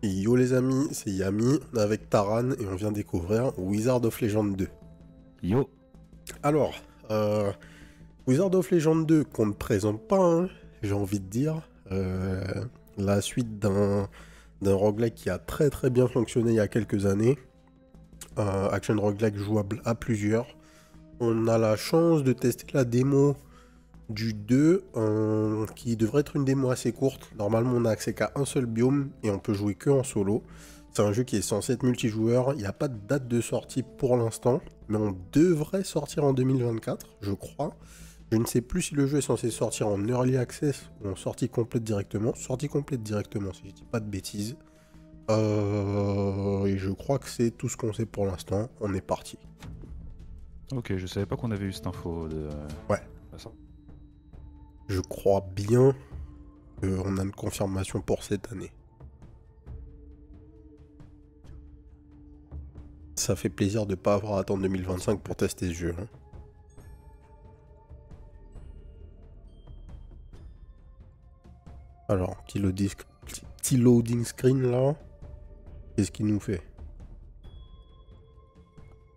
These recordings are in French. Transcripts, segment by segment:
Yo les amis, c'est Yami avec Taran et on vient découvrir Wizard of Legend 2. Yo, Alors, euh, Wizard of Legend 2 qu'on ne présente pas, hein, j'ai envie de dire, la suite d'un roguelike qui a très très bien fonctionné il y a quelques années, action roguelike jouable à plusieurs. On a la chance de tester la démo du 2, qui devrait être une démo assez courte. Normalement, on n'a accès qu'à un seul biome et on peut jouer que en solo. C'est un jeu qui est censé être multijoueur. Il n'y a pas de date de sortie pour l'instant, mais on devrait sortir en 2024, je crois. Je ne sais plus si le jeu est censé sortir en early access ou en sortie complète directement. Sortie complète directement, si je dis pas de bêtises. Et je crois que c'est tout ce qu'on sait pour l'instant. On est parti. ok, je savais pas qu'on avait eu cette info de... Ouais, ça. je crois bien qu'on a une confirmation pour cette année. Ça fait plaisir de ne pas avoir à attendre 2025 pour tester ce jeu. Hein. Alors, petit loading screen là. Qu'est-ce qu'il nous fait?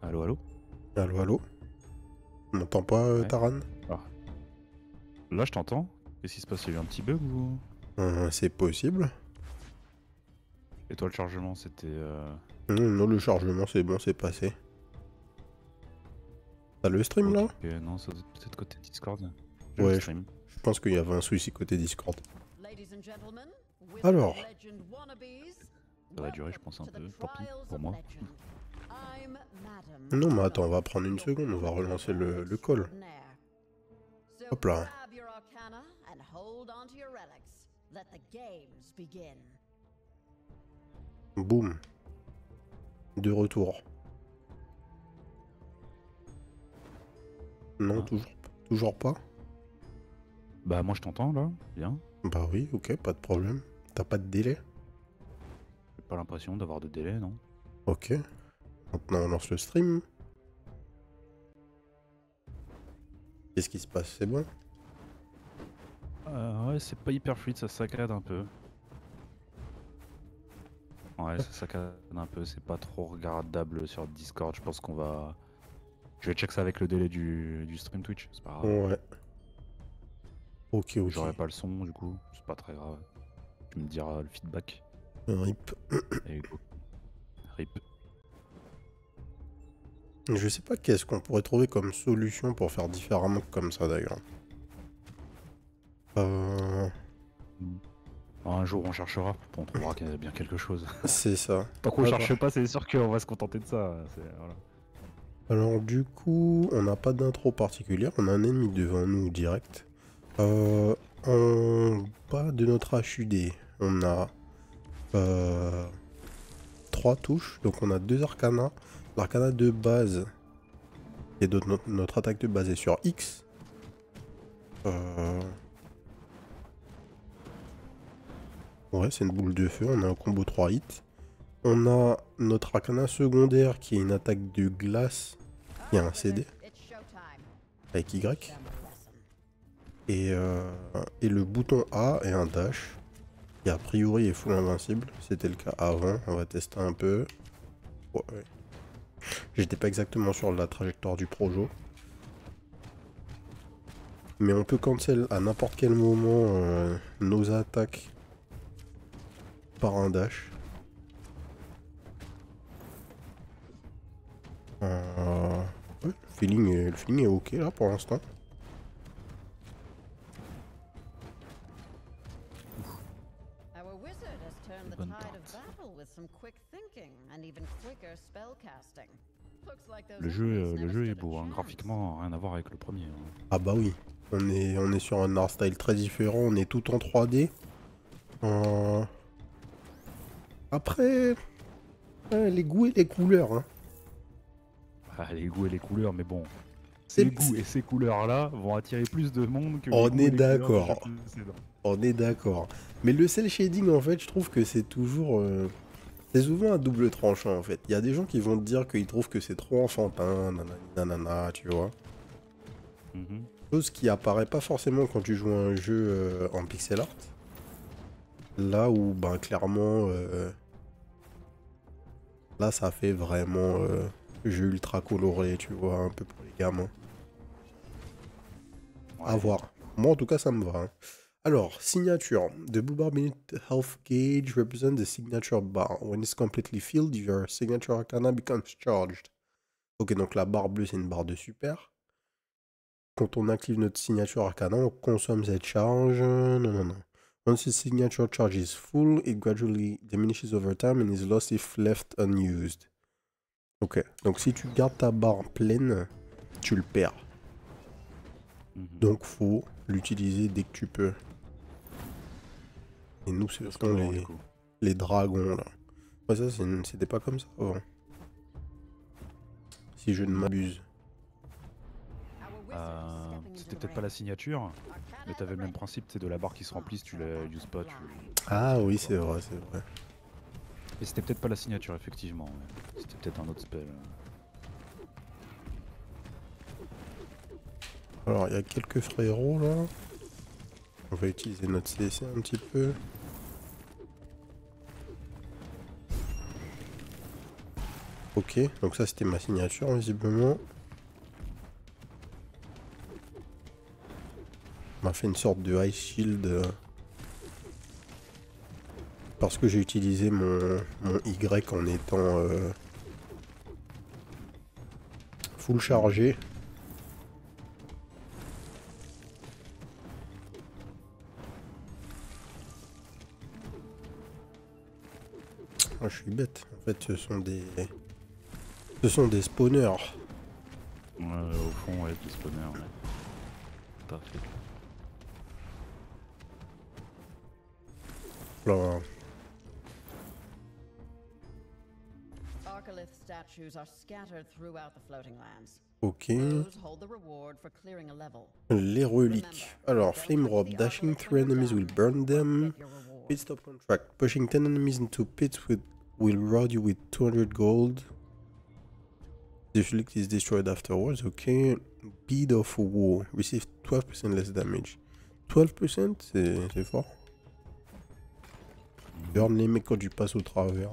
Allô, allô? Allô, allô? On m'entend pas, Ouais. Taran? Ah. Là, je t'entends. Qu'est-ce qui se passe? Il y a eu un petit bug ou... C'est possible. Et toi, le chargement, c'était... Non, le chargement, c'est bon, c'est passé. T'as le stream là? Ok, non, ça doit être peut-être côté Discord. J'ai Ouais, le je stream. pense qu'il y avait un souci côté Discord. Alors, Ça va durer, je pense, un peu. Tant pis, pour moi. non mais attends, on va prendre une seconde, on va relancer le call. Hop là. Boum. De retour. Non, Ah. toujours pas. Bah, moi, je t'entends, là. Bien. Bah oui, ok, pas de problème. T'as pas de délai? J'ai pas l'impression d'avoir de délai, non? Ok. Maintenant on lance le stream. Qu'est-ce qui se passe? C'est bon? Ouais, c'est pas hyper fluide, ça saccade un peu. Ouais, ça saccade un peu, c'est pas trop regardable sur Discord. Je pense qu'on va... Je vais check ça avec le délai du stream Twitch, c'est pas grave. Ouais. Ok, ok. J'aurai pas le son du coup, c'est pas très grave. Tu me diras le feedback. RIP. Et go. RIP. Je sais pas qu'est-ce qu'on pourrait trouver comme solution pour faire différemment que comme ça d'ailleurs. Un jour on cherchera, on trouvera qu'il y a bien quelque chose. C'est ça. Tant qu'on Alors... cherche pas, c'est sûr qu'on va se contenter de ça. Voilà. Alors du coup, on n'a pas d'intro particulière, on a un ennemi devant nous direct. En bas de notre HUD, on a 3 touches, donc on a 2 arcanas. L'arcana de base, et notre attaque de base est sur X. Ouais, c'est une boule de feu, on a un combo 3 hits. On a notre arcana secondaire qui est une attaque de glace, qui a un CD, avec Y. Et le bouton A est un dash, qui a priori est full invincible. C'était le cas avant, on va tester un peu. Ouais. J'étais pas exactement sur la trajectoire du projo. Mais on peut cancel à n'importe quel moment nos attaques par un dash. Ouais, le feeling est ok là pour l'instant. Bonne tarte. Le jeu est beau, hein. Graphiquement rien à voir avec le premier. Hein. Ah bah oui, on est sur un art style très différent, on est tout en 3D. Après, les goûts et les couleurs. Hein. Ah, les goûts et les couleurs, mais bon. C'est- Ces goûts et ces couleurs-là vont attirer plus de monde que les On goûts est et les couleurs du jeu d'accord. précédent. On est d'accord. Mais le cel shading, en fait, je trouve que c'est toujours... c'est souvent un double tranchant, en fait. Il y a des gens qui vont te dire qu'ils trouvent que c'est trop enfantin, nanana, tu vois. Mhm. Chose qui apparaît pas forcément quand tu joues à un jeu en pixel art. Là où, ben, clairement, Là, ça fait vraiment jeu ultra coloré, tu vois, un peu pour les gamins. À voir. Moi, en tout cas, ça me va. Hein. Alors, signature. The blue bar beneath the health gauge represents the signature bar. When it's completely filled, your signature arcana becomes charged. Ok, donc la barre bleue, c'est une barre de super. Quand on active notre signature arcana, on consomme cette charge. Non. Once the signature charge is full, it gradually diminishes over time and is lost if left unused. Ok, donc si tu gardes ta barre pleine, tu le perds. Donc faut l'utiliser dès que tu peux. Et nous, ce sont les dragons, là. Ouais, ça, c'était pas comme ça avant. Si je ne m'abuse. C'était peut-être pas la signature, mais t'avais le même principe, c'est de la barre qui se remplit si tu la uses pas. Ah oui, c'est vrai, c'est vrai. Et c'était peut-être pas la signature, effectivement. C'était peut-être un autre spell. Alors, il y a quelques frérots, là. On va utiliser notre CC un petit peu. Ok, donc ça c'était ma signature visiblement. On m'a fait une sorte de Ice Shield. Parce que j'ai utilisé mon Y en étant full chargé. Oh, je suis bête. En fait, ce sont des spawners. Au fond, ouais, des spawners. Ouais. Parfait. Là. Arcalith statues are scattered throughout the floating lands. Ok. Those hold the reward for clearing a level. Les reliques. Alors, Flame Robe. Dashing through enemies will burn them. Pit stop contract. Pushing 10 enemies into pits will reward you with 200 gold. The relic is destroyed afterwards. Ok. Bead of War. Receive 12% less damage. 12%, c'est fort. Burn les mecs quand tu passes au travers.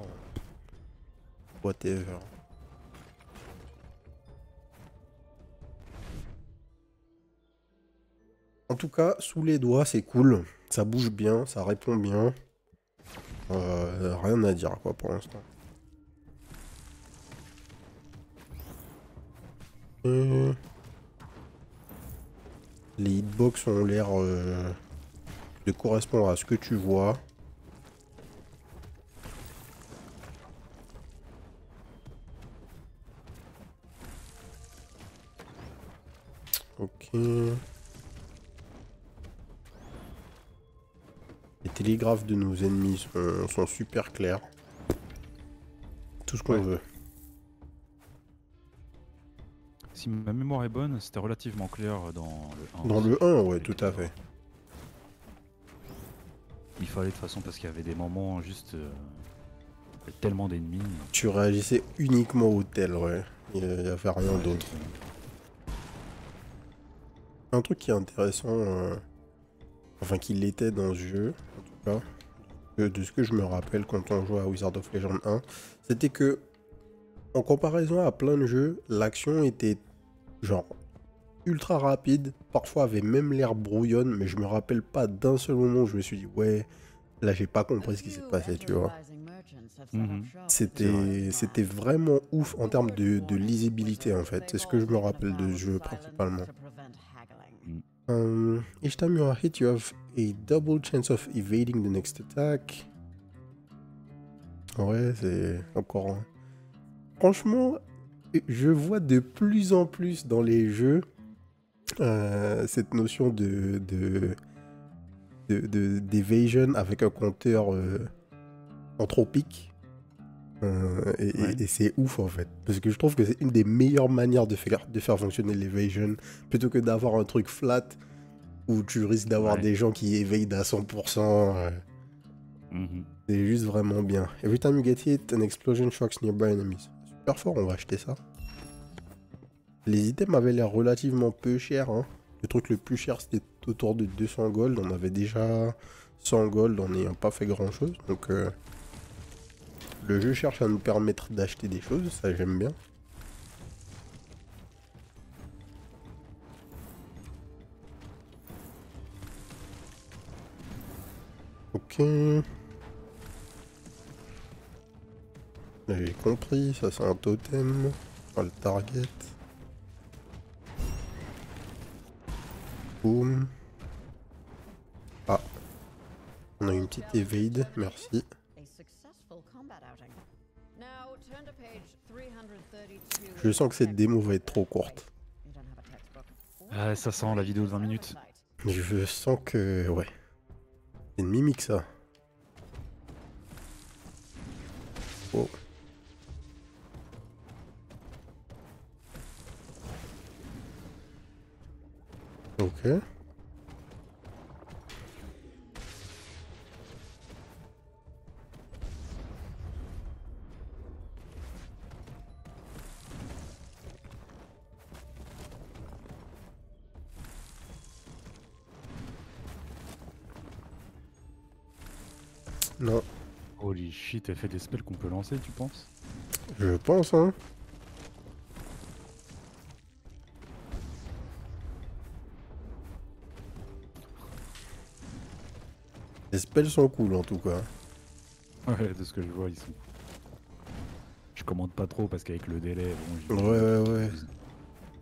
Whatever. En tout cas, sous les doigts, c'est cool. Ça bouge bien, ça répond bien. Rien à dire quoi pour l'instant. Les hitbox ont l'air de correspondre à ce que tu vois. Ok. Les télégraphes de nos ennemis sont super clairs. Tout ce qu'on veut. Si ma mémoire est bonne, c'était relativement clair dans le 1. Dans le 1, ouais, tout à fait. Il fallait de toute façon parce qu'il y avait des moments juste tellement d'ennemis. Tu réagissais uniquement au tel, ouais. Il n'y avait rien d'autre. Un truc qui est intéressant, enfin qui l'était dans ce jeu, en tout cas, de ce que je me rappelle quand on jouait à Wizard of Legend 1, c'était que, en comparaison à plein de jeux, l'action était genre ultra rapide, parfois avait même l'air brouillonne, mais je me rappelle pas d'un seul moment où je me suis dit, ouais, là j'ai pas compris ce qui s'est passé, tu vois. C'était vraiment ouf en termes de lisibilité en fait, c'est ce que je me rappelle de ce jeu principalement. Each time you are hit, you have a double chance of evading the next attack. Ouais, c'est encore... Franchement, je vois de plus en plus dans les jeux cette notion d'évasion avec un compteur anthropique. Et c'est ouf en fait. Parce que je trouve que c'est une des meilleures manières de faire fonctionner l'évasion. Plutôt que d'avoir un truc flat où tu risques d'avoir des gens qui éveillent à 100%. C'est juste vraiment bien. Every time you get hit, an explosion shocks nearby enemies. Super fort, on va acheter ça. Les items avaient l'air relativement peu chers. Hein. Le truc le plus cher c'était autour de 200 gold. On avait déjà 100 gold en n'ayant pas fait grand chose. Donc Le jeu cherche à nous permettre d'acheter des choses, ça j'aime bien. Ok. J'ai compris, ça c'est un totem. On va le target. Boum. Ah. On a une petite evade, merci. A successful combat outing. Now turn to page 332. Je sens que cette démo va être trop courte. You don't have a textbook. Ah, ça sent la vidéo de 20 minutes. Je sens que... ouais. C'est une mimique ça. Oh. Ok. Non, Holy shit, elle fait des spells qu'on peut lancer, tu penses? je pense hein. Les spells sont cool en tout cas. Ouais, de ce que je vois, ils sont. Je commande pas trop parce qu'avec le délai, bon, Ouais.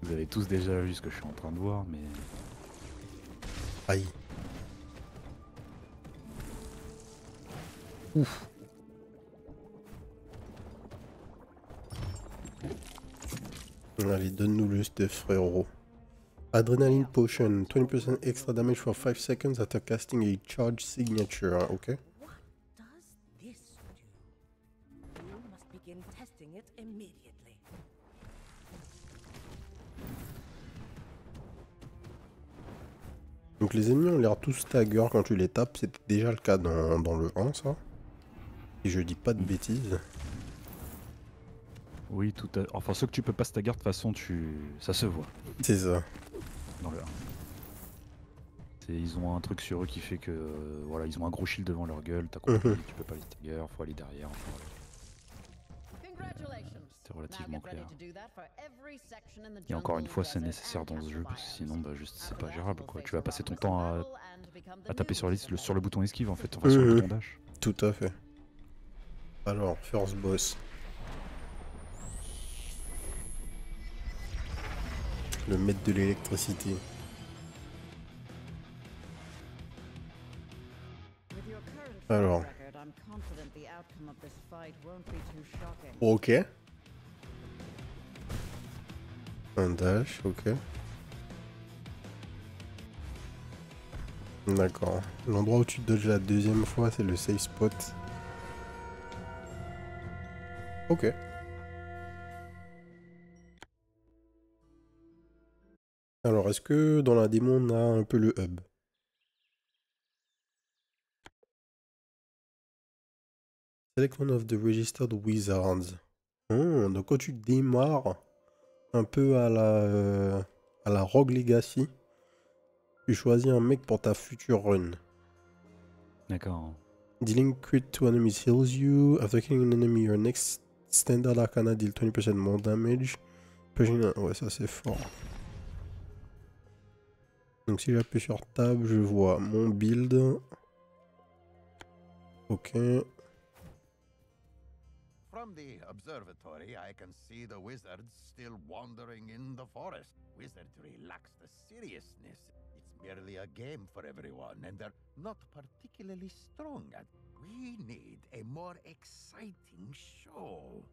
vous avez tous déjà vu ce que je suis en train de voir, mais. Aïe. Ouf. Allez, donne-nous le stuff, frérot. Adrenaline Potion, 20% extra damage for 5 seconds after casting a charge signature, ok? What does this do? You must begin testing it immediately. Donc les ennemis ont l'air tous stagger quand tu les tapes, c'était déjà le cas dans le 1 ça. Si je dis pas de bêtises. Oui, tout à... Enfin, ceux que tu peux pas stagger, de toute façon, ça se voit C'est ça. dans le 1. Ils ont un truc sur eux qui fait que voilà, ils ont un gros shield devant leur gueule, t'as compris, tu peux pas les stagger, faut aller derrière. Enfin, voilà. Congratulations. C'est relativement Now get ready clair. to do that for every section in the Et encore une jungle, fois, c'est desert, nécessaire and dans ce jeu, parce que Castle sinon, Biomes. bah, juste, c'est After pas that, gérable, we'll quoi. face Tu vas a passer ton ruthless temps battle and become the à taper new sur Citadel. le bouton esquive, en fait, enfin, sur le bouton dash. Tout à fait. Alors, first boss. Le maître de l'électricité. With your current Alors. track record, I'm confident the outcome of this fight won't be too shocking. Ok. Un dash, ok. D'accord. L'endroit où tu dodges la deuxième fois, c'est le safe spot. Ok. Alors, est-ce que dans la démo, on a un peu le hub? Select one of the registered wizards. Donc quand tu démarres un peu à la Rogue Legacy, tu choisis un mec pour ta future run. D'accord. Dealing crit to enemies heals you. After killing an enemy, your next standard arcana deal 20% more damage. Ouais, ça c'est fort. Donc si j'appuie sur Tab, je vois mon build. Ok. From the observatory, I can see the wizards still wandering in the forest. Wizardry lacks the seriousness. It's merely a game for everyone, and they're not particularly strong at. We need a more exciting show.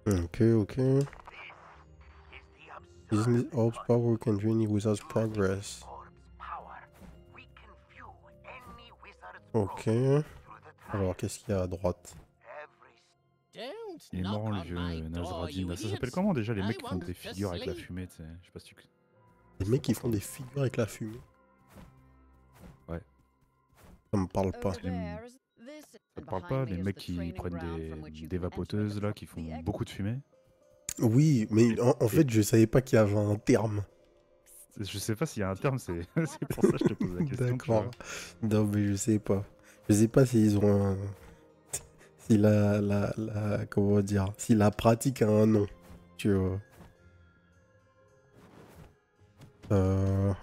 Ok. Using this orb's power can drain the wizard's progress. Ok. Alors qu'est-ce qu'il y a à droite? Il est marrant le vieux Nazradine. Ça s'appelle comment déjà les mecs qui font des figures avec la fumée, tu sais? Je sais pas si tu... Les mecs qui font des figures avec la fumée. Ouais. Ça me parle pas. Over there is this, Ça te and parle behind pas, me les is mecs the qui training prennent ground from which you des can enter vapoteuses the là, top qui of font the egg. beaucoup de fumée? Oui, mais en fait, je savais pas qu'il y avait un terme. Je sais pas s'il y a un terme, c'est c'est pour ça que je te pose la question. tu D'accord. vois. Non, mais je sais pas. Je sais pas s'ils ont Si comment dire, si la pratique a un nom, tu vois.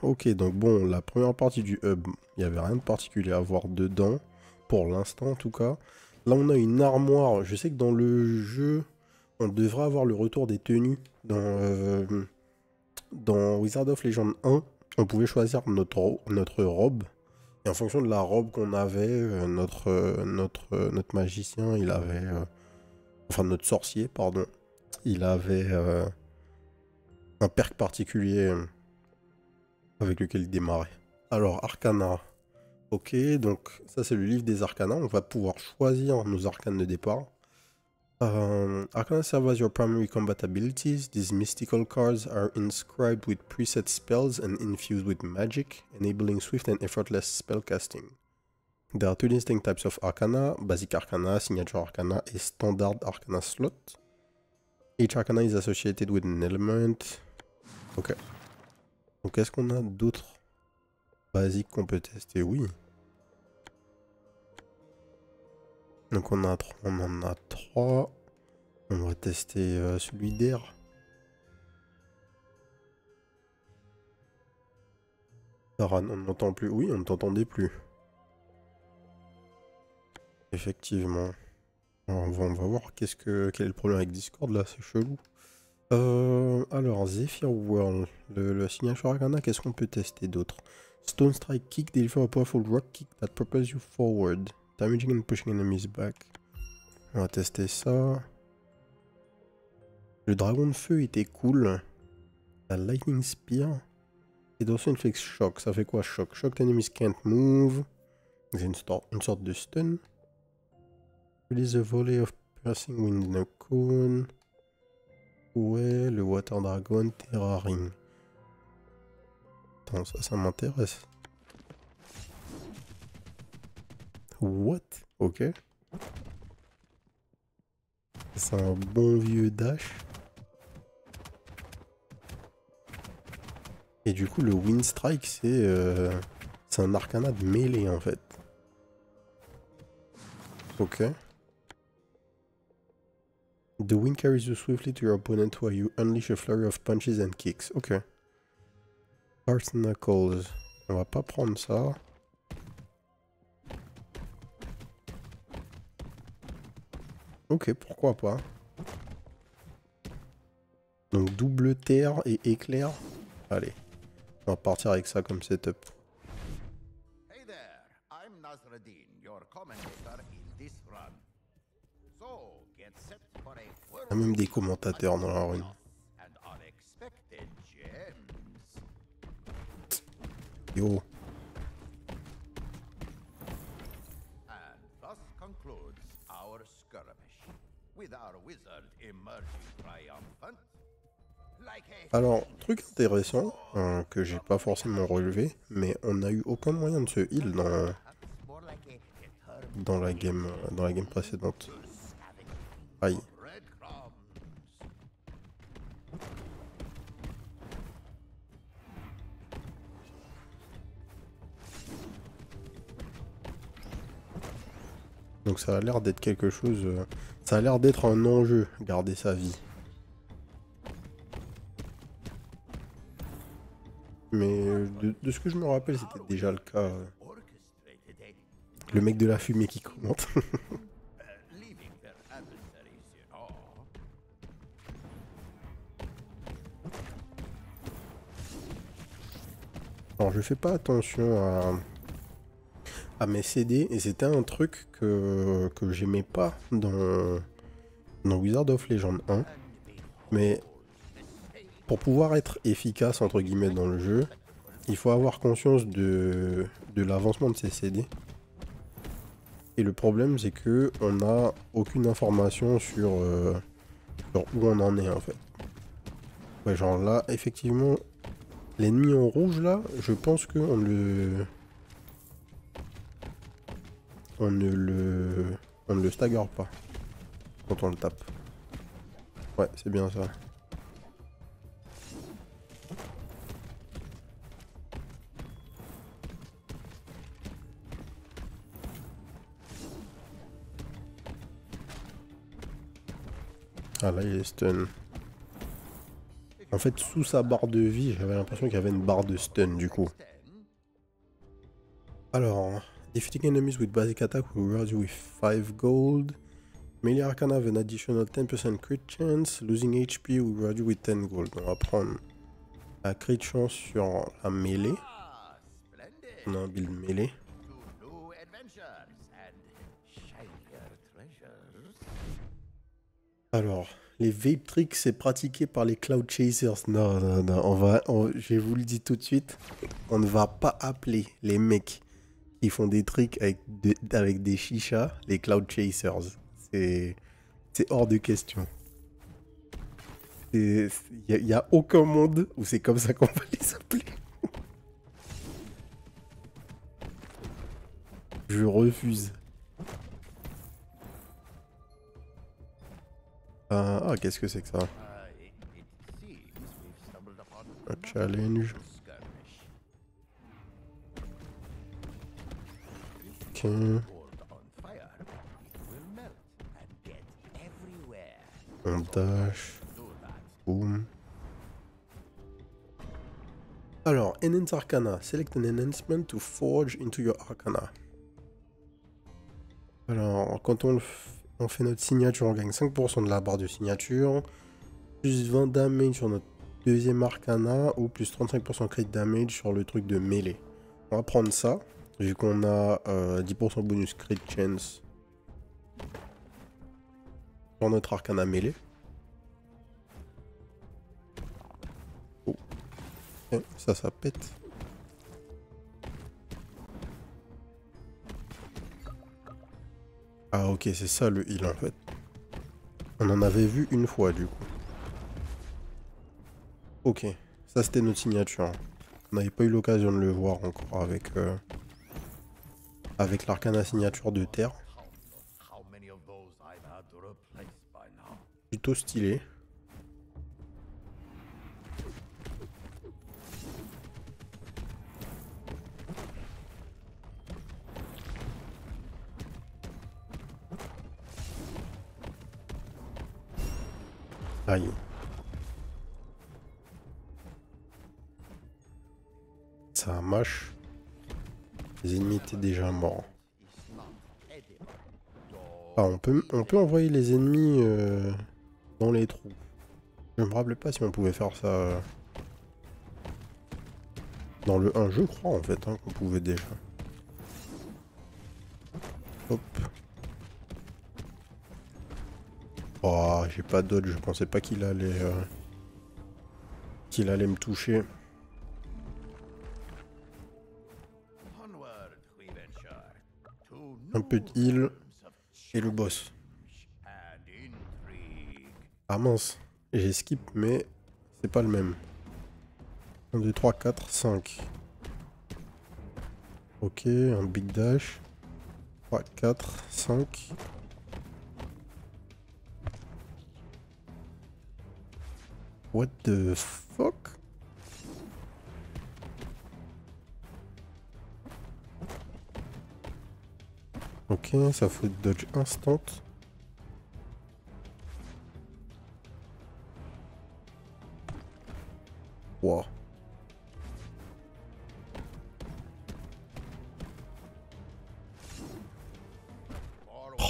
Ok, donc bon, la première partie du hub, il n'y avait rien de particulier à voir dedans, pour l'instant en tout cas. Là, on a une armoire. Je sais que dans le jeu, on devrait avoir le retour des tenues. Dans Wizard of Legend 1, on pouvait choisir notre robe. Et en fonction de la robe qu'on avait, notre magicien, il avait... enfin, notre sorcier, pardon. Il avait un perk particulier avec lequel il démarrait. Alors, Arcana. Ok, donc ça c'est le livre des Arcana. On va pouvoir choisir nos arcanes de départ. Arcana serve as your primary combat abilities. These mystical cards are inscribed with preset spells and infused with magic, enabling swift and effortless spellcasting. There are two distinct types of Arcana: Basic Arcana, Signature Arcana, et Standard Arcana slot. Each Arcana is associated with an element. Ok. Donc est-ce qu'on a d'autres basiques qu'on peut tester? Oui. Donc on en a 3. On va tester celui d'air. Taran, on n'entend plus. Oui, on ne t'entendait plus. Effectivement. On va voir quel est le problème avec Discord là, c'est chelou. Alors, Zephyr Whirl, le signature Arcana, qu'est-ce qu'on peut tester d'autre? Stone Strike Kick, deliver a powerful rock kick that propels you forward, damaging and pushing enemies back. On va tester ça. Le dragon de feu était cool. La Lightning Spear. Et also inflicts shock. Ça fait quoi shock? Shocked enemies can't move. C'est une sorte de stun. Release a volley of piercing wind in a cone. Ouais, le Water Dragon Terra Ring. Attends, ça m'intéresse. What? Ok. C'est un bon vieux dash. Et du coup, le Wind Strike, c'est un arcana de mêlée en fait. Ok. The wind carries you swiftly to your opponent while you unleash a flurry of punches and kicks. Ok. Heart Knuckles. On va pas prendre ça. Ok, pourquoi pas. Donc double terre et éclair. Allez. On va partir avec ça comme setup. Hey there, I'm Nazradeen, your commentator in this run. So, get set for a Il y a même des commentateurs dans la rune. and unexpected gems. Yo. And thus concludes our skirmish, with our wizard emerging triumphant. Like a Alors, truc intéressant, que j'ai pas forcément relevé, mais on n'a eu aucun moyen de se heal more like a dans la game précédente. Aïe. breadcrumbs. Donc ça a l'air d'être quelque chose... ça a l'air d'être un enjeu, garder sa vie. Mais de ce que je me rappelle, c'était déjà le cas. Orchestrated Le mec de la fumée qui commente. leaving their adversaries, you know. Alors je fais pas attention à mes CD, et c'était un truc que j'aimais pas dans Wizard of Legend 1. Mais pour pouvoir être efficace entre guillemets dans le jeu, il faut avoir conscience de l'avancement de ces CD. Et le problème c'est que on n'a aucune information sur où on en est en fait. Ouais, genre là, effectivement, l'ennemi en rouge là, je pense qu'on ne le stagger pas quand on le tape. Ouais, c'est bien ça. Ah là, il est stun. En fait, sous sa barre de vie, j'avais l'impression qu'il y avait une barre de stun du coup. Alors, defeating enemies with basic attack will reward you with 5 gold. Melee Arcana have an additional 10% crit chance. Losing HP will reward you with 10 gold. On va prendre la crit chance sur la mêlée. Ah, splendid. On a un build mêlée. To new adventures and shinier treasures. Alors, les vape tricks, c'est pratiqué par les Cloud Chasers. Non, non, non, je vous le dis tout de suite, on ne va pas appeler les mecs qui font des tricks avec des chichas les Cloud Chasers. C'est hors de question. Il n'y a aucun monde où c'est comme ça qu'on va les appeler. Je refuse. Ah, qu'est-ce que c'est que ça? It seems we've stumbled upon Un challenge. skirmish. Ok. Hold on fire. It will melt and get everywhere. On dash. Do that. Boom. Alors, Enhance Arcana. Select an enhancement to forge into your Arcana. Alors, quand on fait notre signature, on gagne 5% de la barre de signature. Plus 20 damage sur notre deuxième Arcana. Ou plus 35% crit damage sur le truc de mêlée. On va prendre ça. Vu qu'on a 10% bonus crit chance sur notre Arcana mêlée. Oh. Ok, ça pète. Ah ok, c'est ça le heal en fait. On en avait vu une fois du coup. Ok, ça c'était notre signature. On n'avait pas eu l'occasion de le voir encore avec l'arcana signature de terre. How many of those I've had to replace by now? Plutôt stylé. Aïe. Ça mâche. Les ennemis étaient déjà morts. It's not edible. Ah, on peut envoyer les ennemis dans les trous. Je me rappelais pas si on pouvait faire ça dans le 1, je crois en fait, hein, qu'on pouvait déjà. Hop. Oh, j'ai pas dodge, je pensais pas qu'il allait me toucher. Onward we venture to Un peu de heal new realms of et le boss. and intrigue. Ah mince, j'ai skip mais c'est pas le même. 1, 2, 3, 4, 5. Ok, un big dash. 3, 4, 5. What the fuck? Ok, ça faut dodge instant. Wow.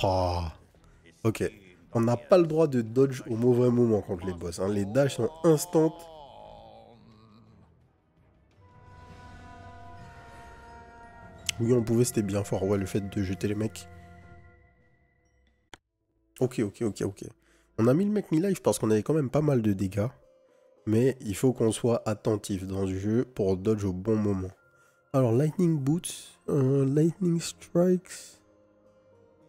Ah. Ok. On n'a pas le droit de dodge au mauvais moment contre les boss. Hein. Les dashs sont instant. Oui, on pouvait, c'était bien fort. Ouais, le fait de jeter les mecs. Ok. On a mis le mec mi-life parce qu'on avait quand même pas mal de dégâts. Mais il faut qu'on soit attentif dans le jeu pour dodge au bon moment. Alors, Lightning Boots. Lightning Strikes.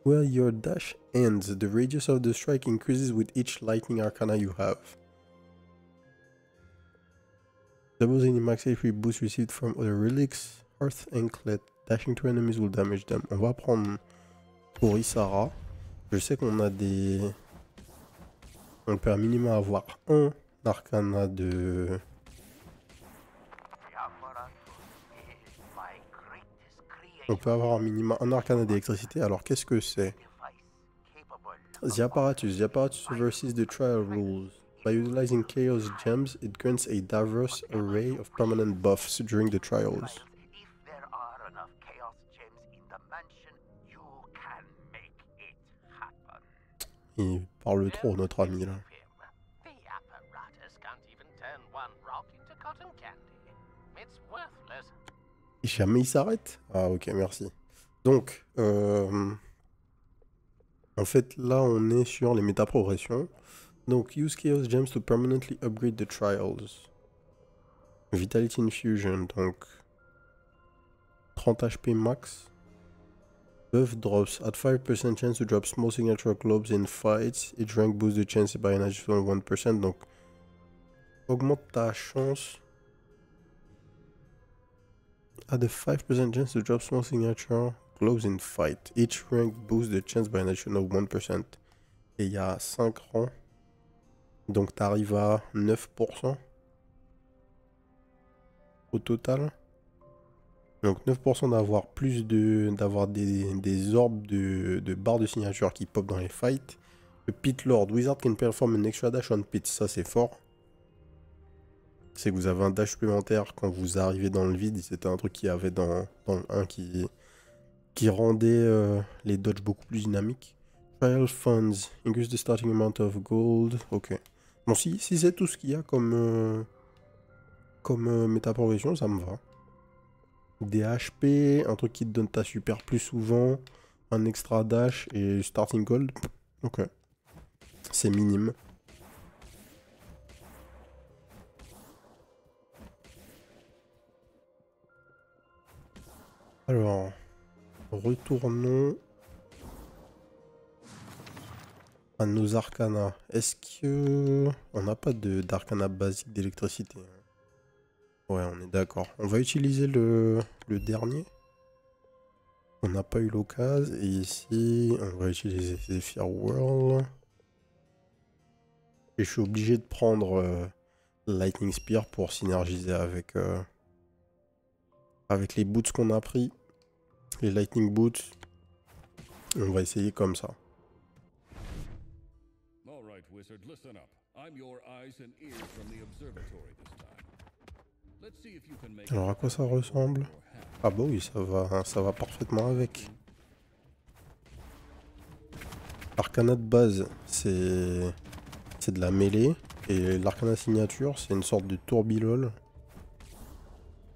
Where your dash ends, the radius of the strike increases with each lightning arcana you have. Doubles any max HP boost received from other relics. Earth Anklet. Dashing to enemies will damage them. On va prendre pour Isara. Je sais qu'on a des... On peut à minima avoir un arcana de... On peut avoir un minima un arcana d'électricité. Alors qu'est-ce que c'est? trouble. The apparatus oversees the trial rules. By utilizing Chaos Gems, it grants a diverse array of permanent buffs during the trials. If there are enough chaos gems in the mansion, you can make it happen. Il parle trop, notre ami, là. The apparatus can't even turn one rock into cotton candy. It's worthless. Jamais il s'arrête? Ah, ok, merci. Donc, en fait, là, on est sur les métaprogressions. Donc, use Chaos Gems to permanently upgrade the trials. Vitality Infusion, donc 30 HP max. Buff drops. At 5% chance to drop small signature globes in fights. Each rank boosts the chance by an additional 1%. Donc, augmente ta chance. Add a 5% chance to drop small signature globes in fight. Each rank boosts the chance by an additional 1%. Et il y a 5 rangs. Donc tu arrives à 9% au total. Donc 9% d'avoir plus d'avoir des orbes de barres de signature qui pop dans les fights. Le Pit Lord, Wizard can perform an extra dash on pit, ça c'est fort. C'est que vous avez un dash supplémentaire quand vous arrivez dans le vide. C'était un truc qu'il y avait dans le 1 qui rendait les dodges beaucoup plus dynamiques. Trial Funds, increase the starting amount of gold. Ok. Bon, si c'est tout ce qu'il y a comme métaprogression, ça me va. Des HP, un truc qui te donne ta super plus souvent, un extra dash et starting gold. Ok. C'est minime. Alors, retournons à nos arcanas. Est-ce que on n'a pas d'arcana basique d'électricité? Ouais, on est d'accord. On va utiliser le dernier. On n'a pas eu l'occasion. Et ici, on va utiliser Zephyr Whirl. Et je suis obligé de prendre Lightning Spear pour synergiser avec les boots qu'on a pris. Les Lightning Boots. On va essayer comme ça. Wizard, listen up. I'm your eyes and ears from the observatory this time. Let's see if you can make. Alors à quoi ça ressemble? Ah bah oui, ça va parfaitement avec. L'arcana de base, c'est de la mêlée. Et l'arcana signature, c'est une sorte de tourbilole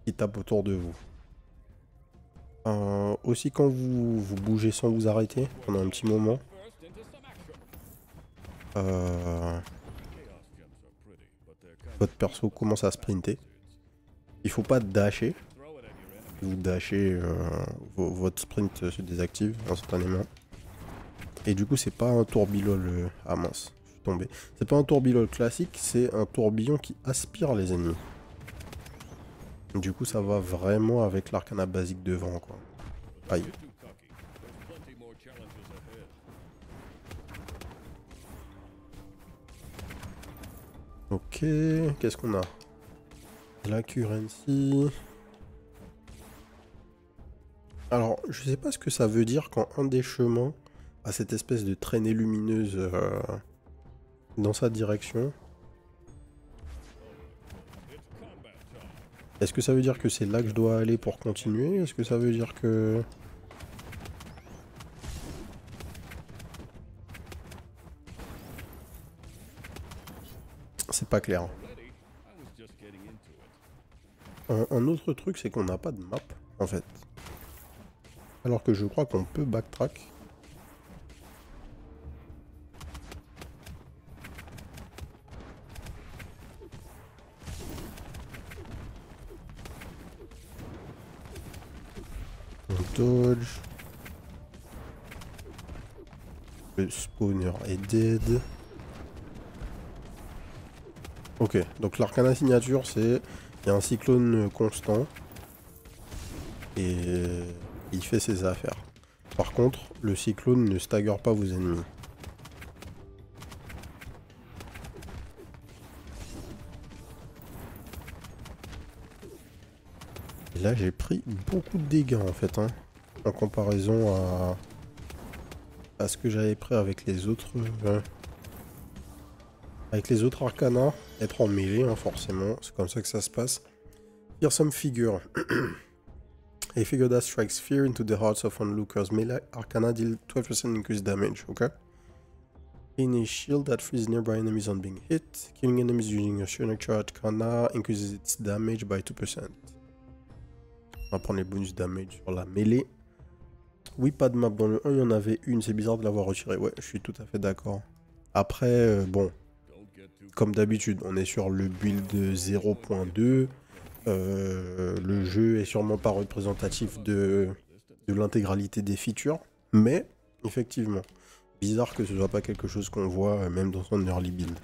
qui tape autour de vous. Aussi quand vous bougez sans vous arrêter pendant un petit moment. Votre perso commence à sprinter. Il faut pas dasher. Si vous dashez, votre sprint se désactive instantanément. Et du coup, c'est pas un tourbillon. Ah mince, je suis tombé. C'est pas un tourbillon classique, c'est un tourbillon qui aspire les ennemis. Du coup, ça va vraiment avec l'arcana basique devant, quoi. Aïe. Ok, qu'est-ce qu'on a? La currency. Alors, je sais pas ce que ça veut dire quand un des chemins a cette espèce de traînée lumineuse dans sa direction. Est-ce que ça veut dire que c'est là que je dois aller pour continuer? Est-ce que ça veut dire que... C'est pas clair. Un autre truc, c'est qu'on n'a pas de map, en fait. Alors que je crois qu'on peut backtrack. On dodge. Le spawner est dead. Ok, donc l'arcana signature, c'est... Il y a un cyclone constant. Et il fait ses affaires. Par contre, le cyclone ne stagger pas vos ennemis. Et là, j'ai pris beaucoup de dégâts, en fait, hein, en comparaison à ce que j'avais pris avec les autres... avec les autres arcanas, être en mêlée, hein, forcément. C'est comme ça que ça se passe. Fearsome figure. A figure that strikes fear into the hearts of onlookers. Melee arcana deal 12% increased damage, ok? In a shield that frees nearby enemies on being hit. Killing enemies using a signature arcana increases its damage by 2%. On va prendre les bonus damage sur la mêlée. Oui, pas de map dans le 1, il y en avait une. C'est bizarre de l'avoir retiré. Ouais, je suis tout à fait d'accord. Après, bon, comme d'habitude, on est sur le build 0.2. Le jeu est sûrement pas représentatif de l'intégralité des features, mais effectivement, bizarre que ce soit pas quelque chose qu'on voit même dans son early build.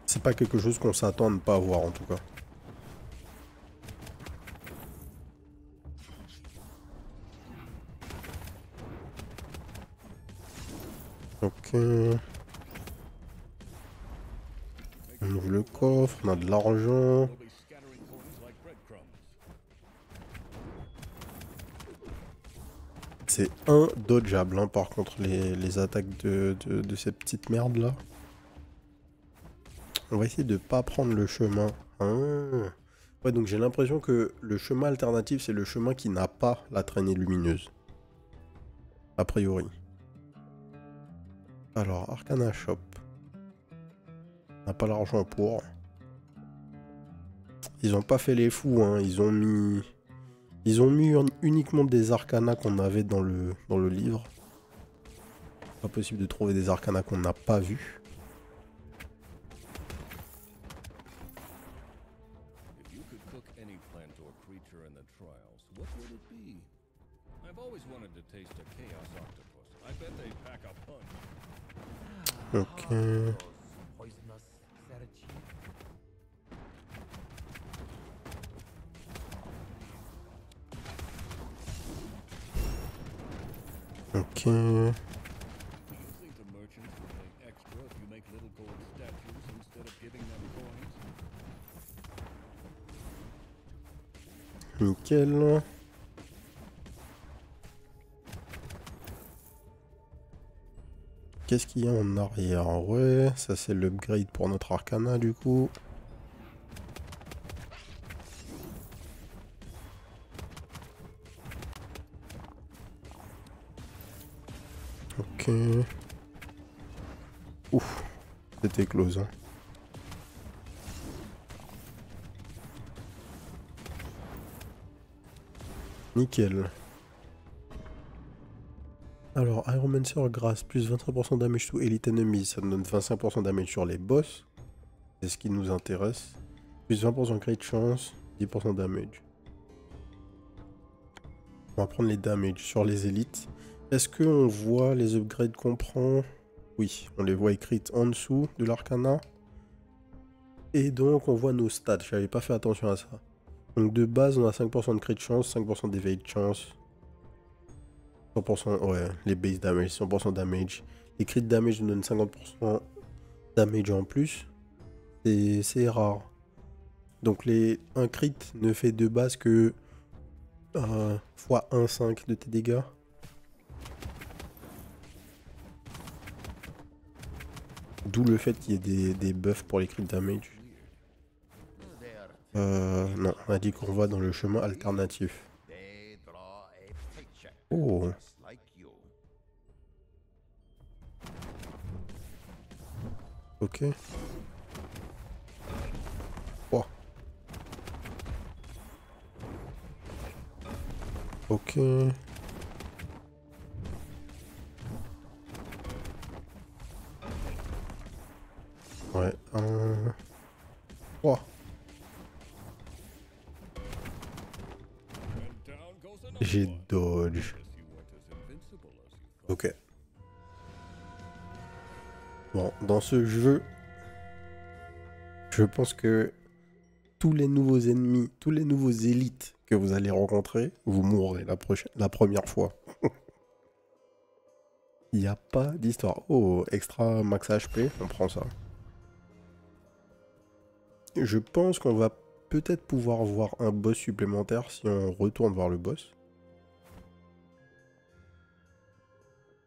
C'est pas quelque chose qu'on s'attend à ne pas avoir en tout cas. Ok. On ouvre le coffre, on a de l'argent. C'est indodgeable, hein, par contre, les attaques de ces petites merdes là. On va essayer de pas prendre le chemin. Ah. Ouais, donc j'ai l'impression que le chemin alternatif, c'est le chemin qui n'a pas la traînée lumineuse. A priori. Alors, Arcana Shop. On n'a pas l'argent pour. Ils ont pas fait les fous, hein. Ils ont mis uniquement des arcanas qu'on avait dans le livre. Pas possible de trouver des arcanas qu'on n'a pas vus. Ok. Ok. Nickel. Qu'est-ce qu'il y a en arrière? Ouais, ça c'est l'upgrade pour notre arcana du coup. Ok. Ouf, c'était close. Hein. Nickel. Alors, Ironmancer grâce plus 23% damage to elite enemies, ça nous donne 25% damage sur les boss. C'est ce qui nous intéresse. Plus 20% crit chance, 10% damage. On va prendre les damages sur les élites. Est-ce qu'on voit les upgrades qu'on prend? Oui, on les voit écrites en dessous de l'arcana. Et donc on voit nos stats, j'avais pas fait attention à ça. Donc de base on a 5% de crit chance, 5% d'evade chance. 100%, ouais, les base damage, 100% damage. Les crit damage nous donnent 50% damage en plus. C'est rare. Donc un crit ne fait de base que fois 1,5 de tes dégâts. D'où le fait qu'il y ait des buffs pour les crit damage. Non, on a dit qu'on va dans le chemin alternatif. Oh. Ok. Oh. Ok. Ouais, oh. J'ai dodge. Ok. Bon, dans ce jeu, je pense que tous les nouveaux ennemis, tous les nouveaux élites que vous allez rencontrer, vous mourrez la première fois. Il n'y a pas d'histoire. Oh, extra max HP, on prend ça. Je pense qu'on va peut-être pouvoir voir un boss supplémentaire si on retourne voir le boss.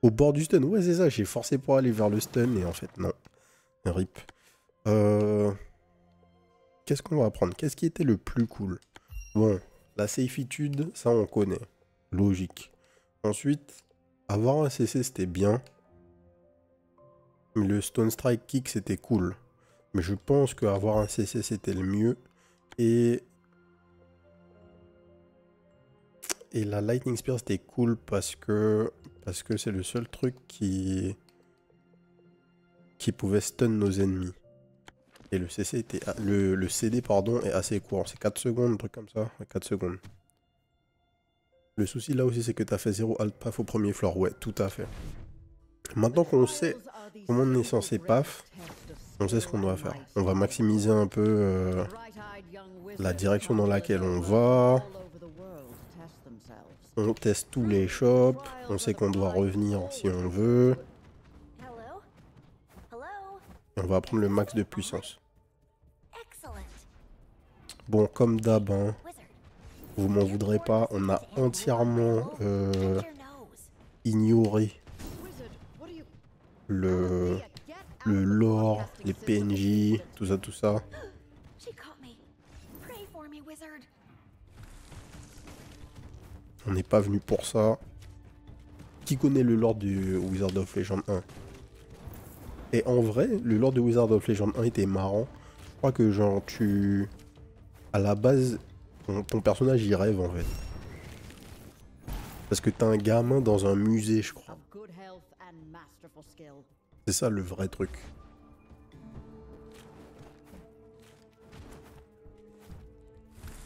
Au bord du stun, ouais c'est ça, j'ai forcé pour aller vers le stun et en fait non. RIP. Qu'est-ce qu'on va prendre? Qu'est-ce qui était le plus cool? Bon, la safitude, ça on connaît. Logique. Ensuite, avoir un CC c'était bien. Mais le Stone Strike Kick c'était cool. Mais je pense qu'avoir un CC c'était le mieux. Et la Lightning Spear c'était cool parce que c'est le seul truc qui pouvait stun nos ennemis. Et le CC était le CD pardon est assez court. C'est 4 secondes, un truc comme ça. 4 secondes. Le souci là aussi c'est que tu as fait 0 alt paf au premier floor. Ouais, tout à fait. Maintenant qu'on sait comment on est censé paf, on sait ce qu'on doit faire. On va maximiser un peu la direction dans laquelle on va. On teste tous les shops. On sait qu'on doit revenir si on veut. Et on va prendre le max de puissance. Bon, comme d'hab, hein, vous m'en voudrez pas, on a entièrement ignoré le lore, les PNJ, tout ça, tout ça. On n'est pas venu pour ça. Qui connaît le lore du Wizard of Legend 1? Et en vrai, le lore de Wizard of Legend 1 était marrant. Je crois que genre à la base, ton personnage y rêve en fait. Parce que t'as un gamin dans un musée, je crois. C'est ça le vrai truc.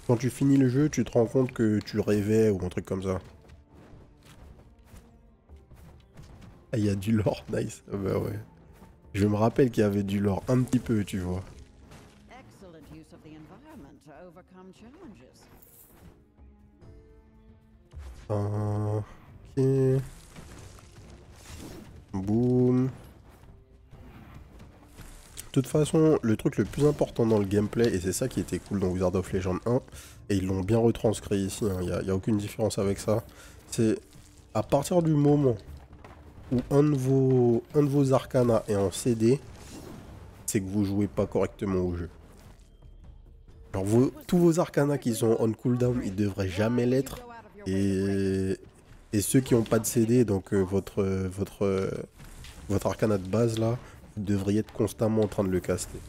Quand tu finis le jeu, tu te rends compte que tu rêvais ou un truc comme ça. Ah, il y a du lore, nice. Ah bah ouais. Je me rappelle qu'il y avait du lore un petit peu, tu vois. Ok. Boum. De toute façon, le truc le plus important dans le gameplay, et c'est ça qui était cool dans Wizard of Legend 1, et ils l'ont bien retranscrit ici, il n'y a aucune différence avec ça, c'est à partir du moment où un de vos arcanas est en CD, c'est que vous jouez pas correctement au jeu. Alors tous vos arcanas qui sont on cooldown, ils devraient jamais l'être, et ceux qui n'ont pas de CD, donc votre arcana de base là, vous devriez être constamment en train de le caster.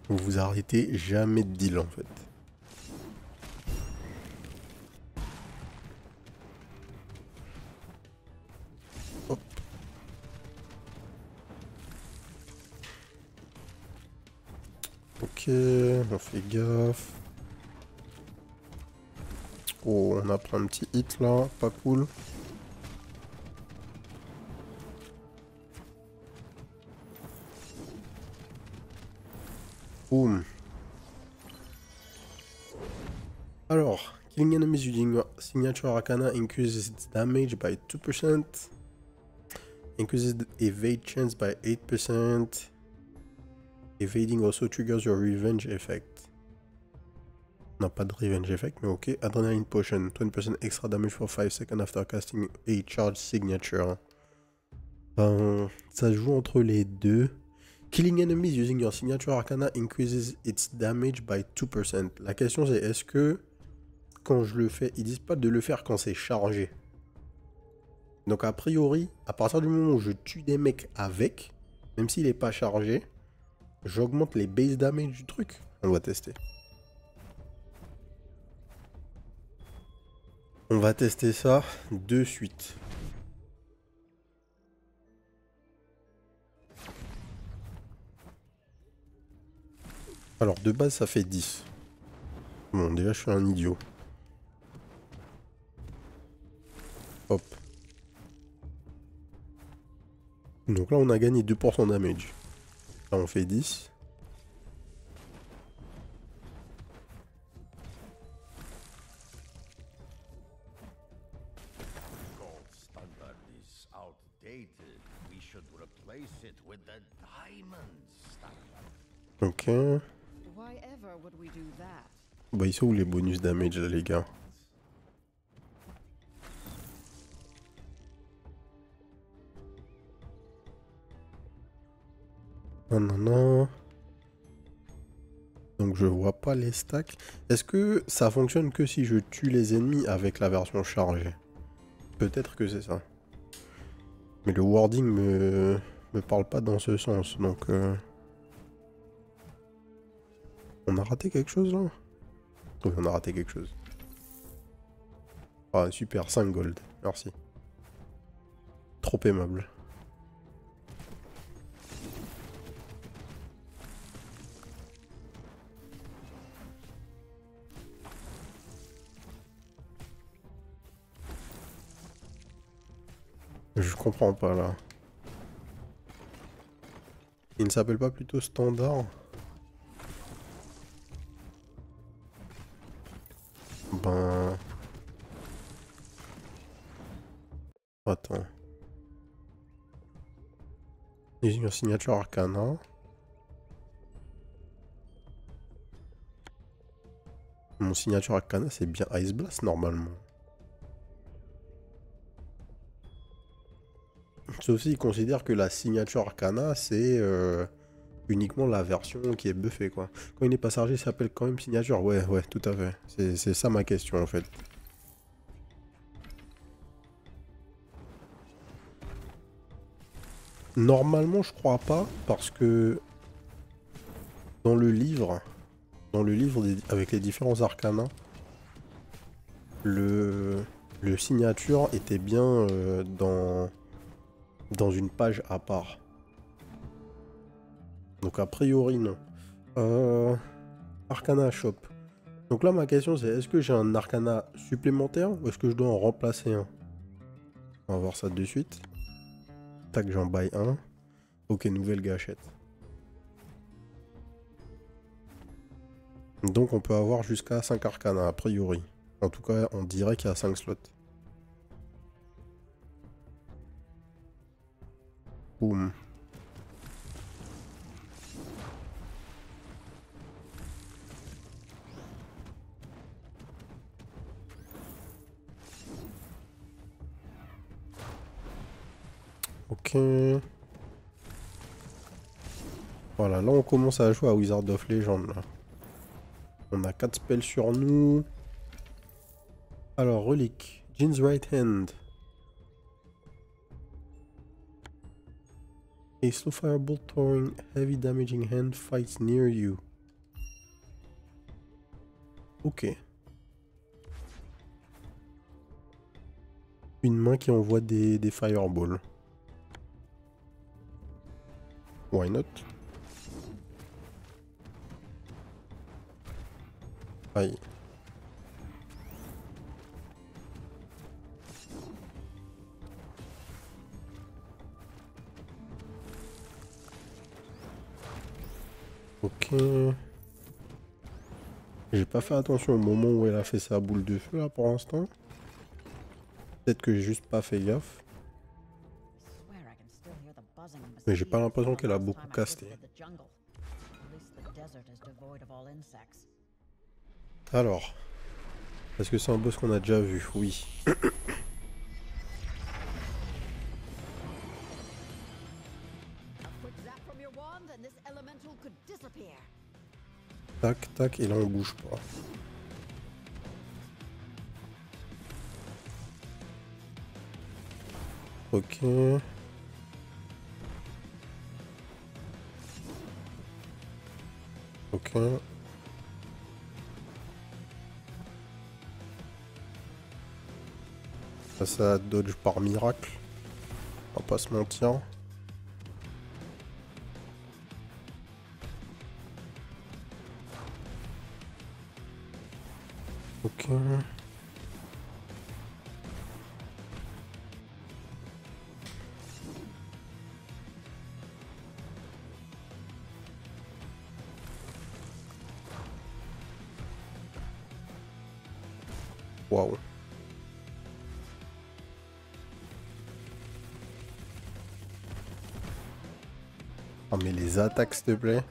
Vous vous arrêtez jamais de deal en fait. Hop. Ok, on fait gaffe. Oh, on a pris un petit hit là, pas cool. Boom. Alors, killing enemies using your signature arcana increases its damage by 2%, increases the evade chance by 8%, evading also triggers your revenge effect. On n'a pas de revenge effect, mais ok. Adrenaline potion, 20% extra damage for 5 seconds after casting a charge signature. Ça joue entre les deux. Killing enemies using your signature arcana increases its damage by 2%. La question c'est, est-ce que quand je le fais, ils disent pas de le faire quand c'est chargé. Donc a priori, à partir du moment où je tue des mecs avec, même s'il n'est pas chargé, j'augmente les base damage du truc. On va tester. On va tester ça de suite. Alors de base ça fait 10. Bon déjà je suis un idiot. Hop. Donc là on a gagné 2% de damage. Là on fait 10. Ok. Bah ils sont où les bonus damage là les gars? Non, non, non. Donc je vois pas les stacks. Est-ce que ça fonctionne que si je tue les ennemis avec la version chargée? Peut-être que c'est ça. Mais le wording me parle pas dans ce sens, donc... On a raté quelque chose là? Oui, on a raté quelque chose. Ah super, 5 gold, merci. Trop aimable. Je comprends pas là. Il ne s'appelle pas plutôt standard? Ben... Attends. Using your signature arcana. Mon signature arcana c'est bien Ice Blast normalement. Sauf s'il considère que la signature arcana c'est uniquement la version qui est buffée quoi. Quand il n'est pas chargé, ça s'appelle quand même signature. Ouais, ouais, tout à fait. C'est ça ma question en fait. Normalement, je crois pas parce que dans le livre avec les différents arcanas, le signature était bien dans une page à part. Donc a priori non. Arcana shop. Donc là ma question c'est est-ce que j'ai un arcana supplémentaire ou est-ce que je dois en remplacer un? On va voir ça de suite. Tac, j'en baille un. Ok, nouvelle gâchette. Donc on peut avoir jusqu'à 5 arcanas a priori. En tout cas, on dirait qu'il y a 5 slots. Boum. Ok. Voilà, là on commence à jouer à Wizard of Legend. Là. On a 4 spells sur nous. Alors, relique. Jin's right hand. A slow firebolt throwing heavy damaging hand fights near you. Ok. Une main qui envoie des fireballs. Why not? Aïe. Ok. J'ai pas fait attention au moment où elle a fait sa boule de feu là pour l'instant. Peut-être que j'ai juste pas fait gaffe. Mais j'ai pas l'impression qu'elle a beaucoup casté. Alors, est-ce que c'est un boss qu'on a déjà vu? Oui. Tac, tac, et là on bouge pas. Ok. Ok. Ça dodge par miracle. On va pas se mentir. Ok. Waouh. Ah mais les attaques s'il te plaît.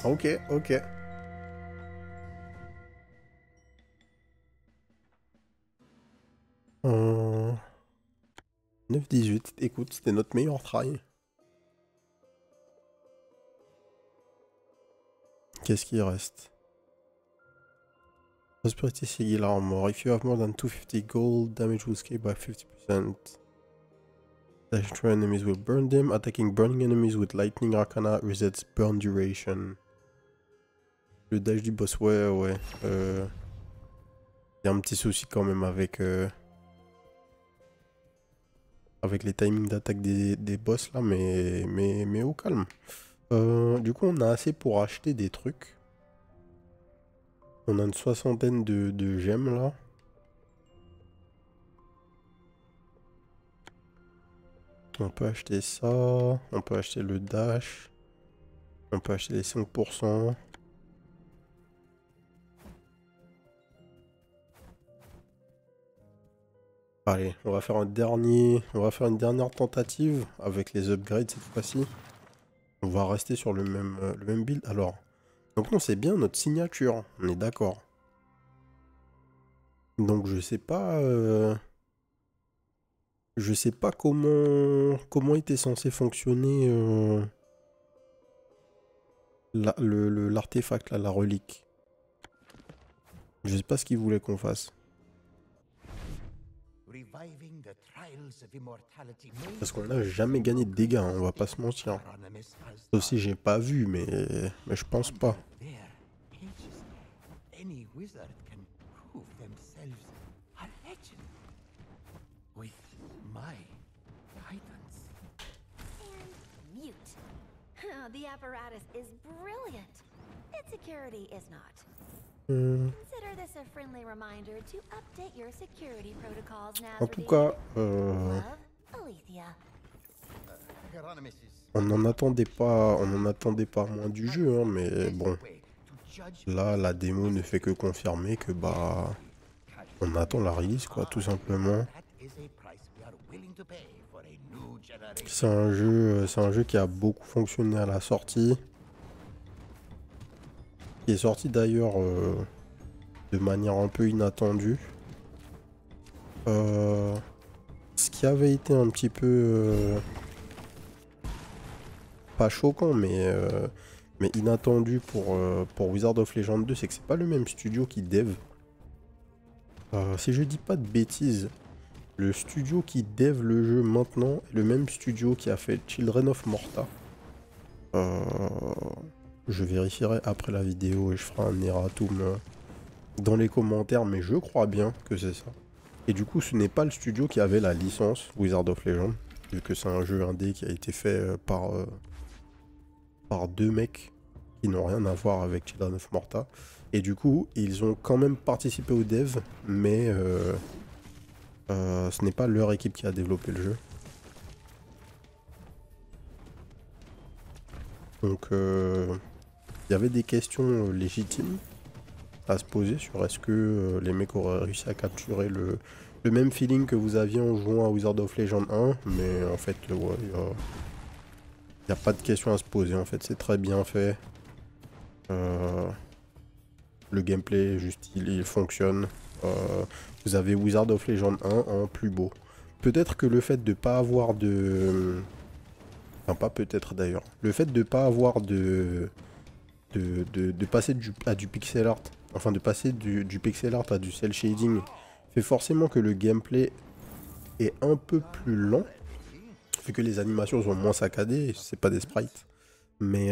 Ok, ok. Euh... 9-18, écoute, c'était notre meilleur try. Qu'est-ce qui reste? Prosperity Sigil Armor. If you have more than 250 gold, damage will scale by 50%. Dash through enemies will burn them. Attacking burning enemies with lightning arcana resets burn duration. Le dash du boss, ouais. Y a un petit souci quand même avec les timings d'attaque des boss là, mais au calme. Du coup, on a assez pour acheter des trucs. On a une soixantaine de gemmes là. On peut acheter ça. On peut acheter le dash. On peut acheter les 5%. Allez, on va faire une dernière tentative avec les upgrades cette fois-ci. On va rester sur le même build. Alors, donc non, c'est bien notre signature, on est d'accord. Donc je sais pas comment était censé fonctionner l'artefact là, la relique. Je sais pas ce qu'il voulait qu'on fasse. Parce qu'on n'a jamais gagné de dégâts, hein, on va pas se mentir. Sauf si j'ai pas vu, mais je pense pas. The apparatus is brilliant. Its security is not. Consider this a friendly reminder to update your security protocols, En tout cas, on n'en attendait pas moins du jeu, hein, mais bon. Là, la démo ne fait que confirmer que bah, on attend la release, quoi, tout simplement. C'est un jeu qui a beaucoup fonctionné à la sortie. Qui est sorti d'ailleurs de manière un peu inattendue. Ce qui avait été un petit peu pas choquant, mais inattendu pour Wizards of Legend 2, c'est que c'est pas le même studio qui dev. Si je dis pas de bêtises, le studio qui dev le jeu maintenant est le même studio qui a fait Children of Morta. Je vérifierai après la vidéo et je ferai un erratum dans les commentaires, mais je crois bien que c'est ça. Et du coup, ce n'est pas le studio qui avait la licence Wizards of Legend, vu que c'est un jeu indé qui a été fait par deux mecs qui n'ont rien à voir avec Children of Morta. Et du coup, ils ont quand même participé au dev, mais ce n'est pas leur équipe qui a développé le jeu. Donc, il y avait des questions légitimes à se poser sur est-ce que les mecs auraient réussi à capturer le même feeling que vous aviez en jouant à Wizards of Legend 1, mais en fait, ouais, il n'y a pas de question à se poser, en fait, c'est très bien fait. Le gameplay, juste, il fonctionne. Vous avez Wizards of Legend 1 en plus beau. Peut-être que le fait de pas avoir de... Enfin, pas peut-être d'ailleurs. Le fait de pas avoir de passer à du pixel art, enfin de passer du pixel art à du cel shading, fait forcément que le gameplay est un peu plus lent. Vu que les animations sont moins saccadées, c'est pas des sprites. Mais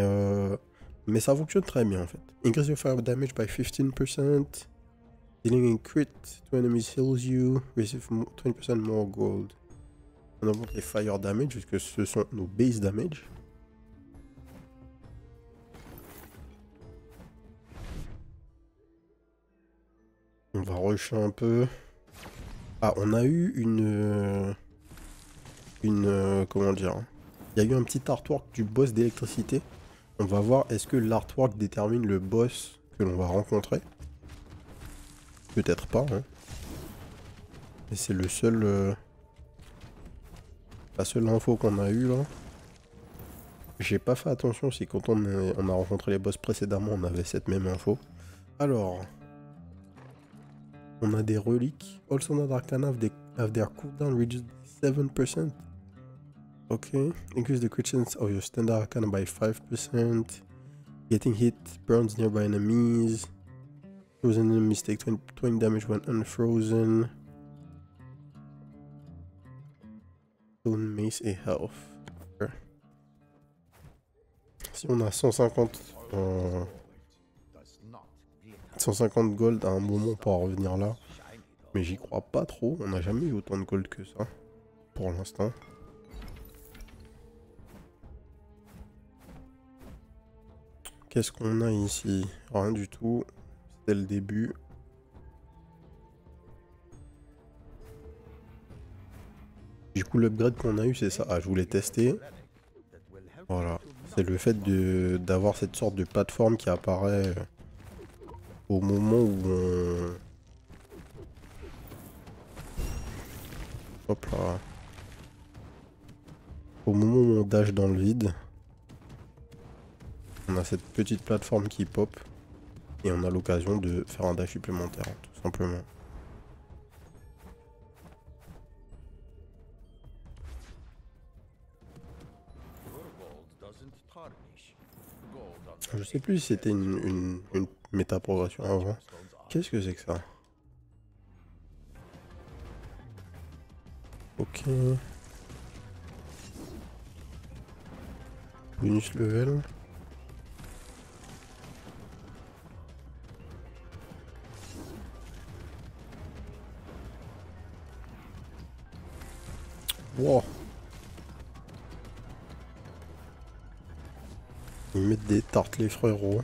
ça fonctionne très bien en fait. Increase your fire damage by 15%. Dealing in crit to enemies heals you. Receive 20% more gold. On augmente les fire damage puisque ce sont nos base damage. On va rusher un peu. Ah, on a eu comment dire, il y a eu un petit artwork du boss d'électricité. On va voir est-ce que l'artwork détermine le boss que l'on va rencontrer. Peut-être pas, hein. Et c'est le seul la seule info qu'on a eu là. J'ai pas fait attention si quand on a rencontré les boss précédemment, on avait cette même info. Alors, on a des reliques. All standard arcana have their cooldown reduced by 7%. Ok. Increase the crit chance of your standard arcana by 5%. Getting hit burns nearby enemies. Frozen enemies take 20 damage when unfrozen. Stone mace et health. Okay. Si on a 150 gold à un moment pour revenir là. Mais j'y crois pas trop. On n'a jamais eu autant de gold que ça. Pour l'instant. Qu'est-ce qu'on a ici? Rien du tout. C'était le début. Du coup, l'upgrade qu'on a eu, c'est ça. Ah, je voulais tester. Voilà. C'est le fait d'avoir cette sorte de plateforme qui apparaît au moment où on... Hop là. Au moment où on dash dans le vide. On a cette petite plateforme qui pop. Et on a l'occasion de faire un dash supplémentaire, tout simplement. Je sais plus si c'était une méta-progression avant. Qu'est-ce que c'est que ça? Ok. Bonus level. Wow. Ils mettent des tartes les frérots.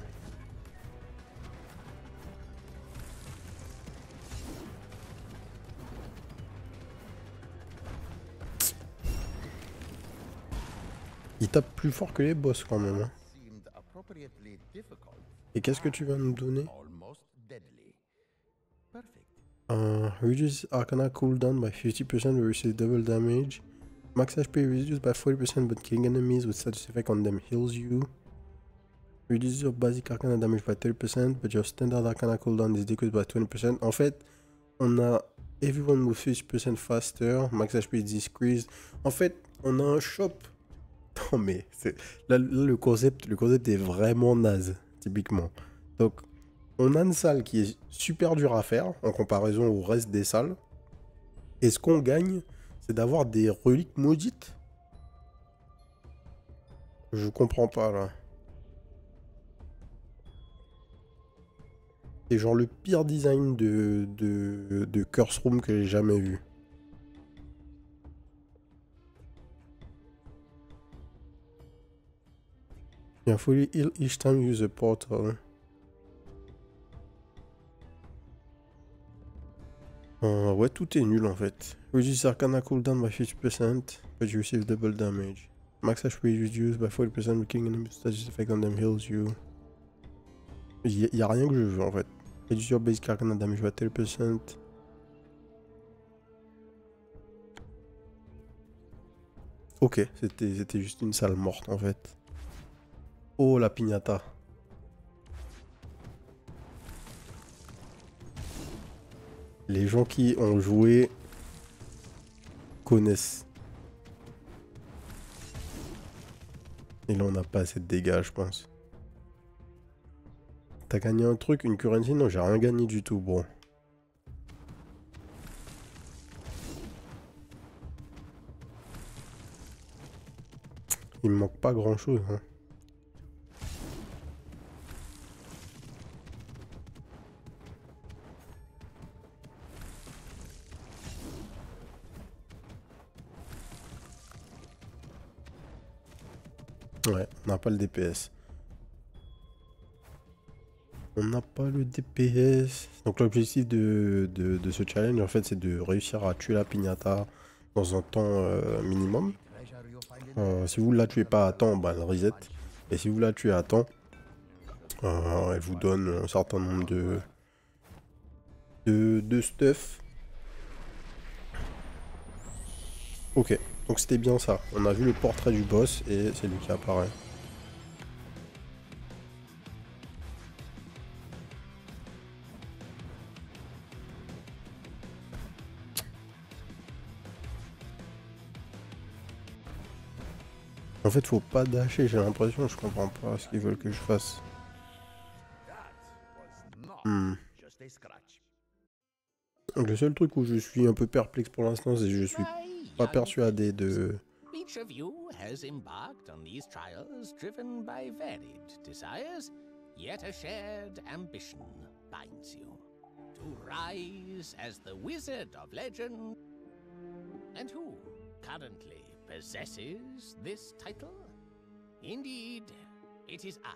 Ils tapent plus fort que les boss quand même. Hein. Et qu'est-ce que tu vas nous donner? Reduce Arcana cooldown by 50% will receive double damage. Max HP reduced by 40% but killing enemies with status effect on them heals you. Reduce your basic Arcana damage by 30% but your standard Arcana cooldown is decreased by 20%. En fait, on a everyone move 50% faster. Max HP is decreased. En fait, on a un shop. Non mais, là le concept est vraiment naze, typiquement. Donc, on a une salle qui est super dure à faire en comparaison au reste des salles. Et ce qu'on gagne, c'est d'avoir des reliques maudites. Je comprends pas là. C'est genre le pire design de Curse Room que j'ai jamais vu. You fully heal each time you use a portal. Ouais, tout est nul en fait. Reduce Arcana cooldown by 50%, but you receive double damage. Max HP reduced by 40%, but killing enemies status effect on them heals you. Y a rien que je veux en fait. Reduce your basic Arcana damage by 30%. Ok, c'était juste une salle morte en fait. Oh la piñata. Les gens qui ont joué connaissent. Et là on n'a pas assez de dégâts je pense. T'as gagné un truc, une currency? Non, j'ai rien gagné du tout, bon. Il me manque pas grand chose, hein. Ouais, on n'a pas le DPS. On n'a pas le DPS. Donc l'objectif de ce challenge, en fait, c'est de réussir à tuer la piñata dans un temps minimum. Si vous ne la tuez pas à temps, bah, elle reset. Et si vous la tuez à temps, elle vous donne un certain nombre de stuff. Ok. Donc c'était bien ça. On a vu le portrait du boss et c'est lui qui apparaît. En fait, faut pas dasher, j'ai l'impression, je comprends pas ce qu'ils veulent que je fasse. Le seul truc où je suis un peu perplexe pour l'instant, c'est que je suis pas persuadé de... Each of you has embarked on these trials driven by varied desires, yet a shared ambition binds you to rise as the wizard of legend. And who currently possesses this title? Indeed, it is I.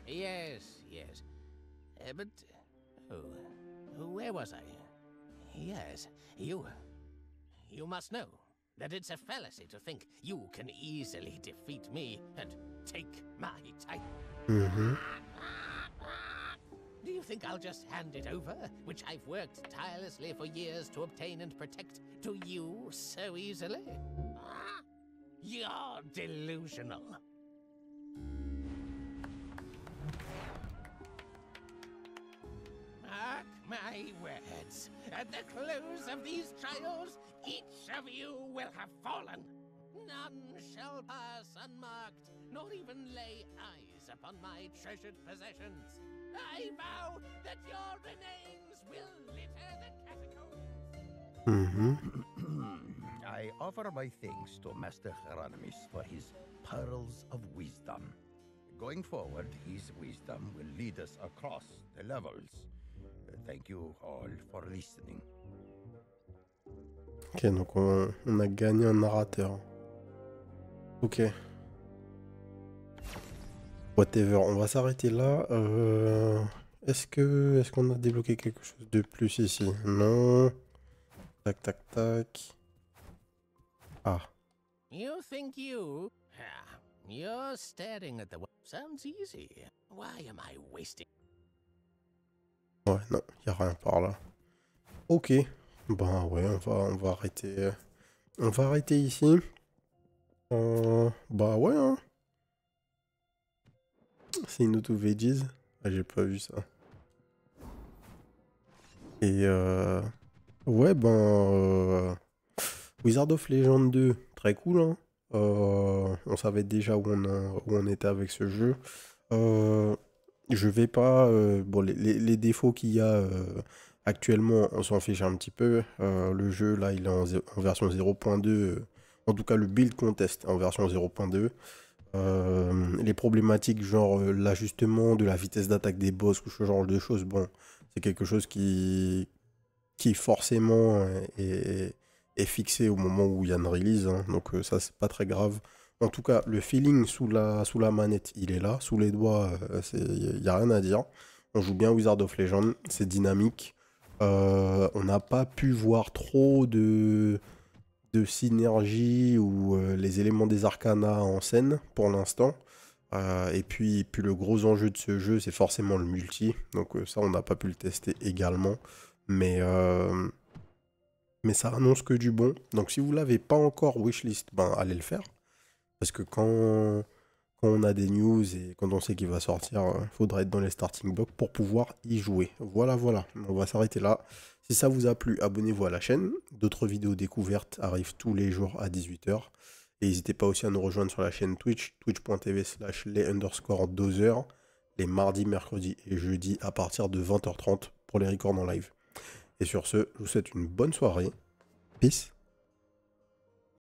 Yes, yes. But... where was I? Yes, you must know that it's a fallacy to think you can easily defeat me and take my title. Do you think I'll just hand it over, which I've worked tirelessly for years to obtain and protect, to you so easily? You're delusional. Mark my words. At the close of these trials, each of you will have fallen. None shall pass unmarked, nor even lay eyes upon my treasured possessions. I vow that your remains will litter the catacombs. I offer my thanks to Master Hieronymus for his pearls of wisdom. Going forward, his wisdom will lead us across the levels. Thank you all for listening. Ok, donc on a gagné un narrateur. Ok. Whatever, on va s'arrêter là. Est-ce qu'on a débloqué quelque chose de plus ici? Non. Tac, tac, tac. Ah. You think you're staring at the... Sounds easy. Why am I wasting... Ouais, non, y a rien par là. Ok. Ben ouais, on va arrêter. On va arrêter ici. Bah ouais, hein. C'est une auto veggies. Ah, j'ai pas vu ça. Et ouais, ben Wizard of Legend 2, très cool, hein. On savait déjà où on était avec ce jeu. Je vais pas... bon, les défauts qu'il y a actuellement, on s'en fiche un petit peu. Le jeu, là, il est en version 0.2. En tout cas, le build contest en version 0.2. Les problématiques, genre l'ajustement de la vitesse d'attaque des boss ou ce genre de choses, bon, c'est quelque chose qui forcément est fixé au moment où il y a une release, hein. Donc ça, c'est pas très grave. En tout cas, le feeling sous la manette, il est là. Sous les doigts, il n'y a rien à dire. On joue bien Wizard of Legend, c'est dynamique. On n'a pas pu voir trop de synergie ou les éléments des arcanas en scène pour l'instant. Et puis le gros enjeu de ce jeu, c'est forcément le multi. Donc ça, on n'a pas pu le tester également. Mais ça annonce que du bon. Donc si vous ne l'avez pas encore wishlist, ben allez le faire. Parce que quand on a des news et quand on sait qu'il va sortir, il faudra être dans les starting blocks pour pouvoir y jouer. Voilà. On va s'arrêter là. Si ça vous a plu, abonnez-vous à la chaîne. D'autres vidéos découvertes arrivent tous les jours à 18 h. Et n'hésitez pas aussi à nous rejoindre sur la chaîne Twitch, twitch.tv/les_dozers, les mardis, mercredis et jeudis à partir de 20 h 30 pour les records en live. Et sur ce, je vous souhaite une bonne soirée. Peace.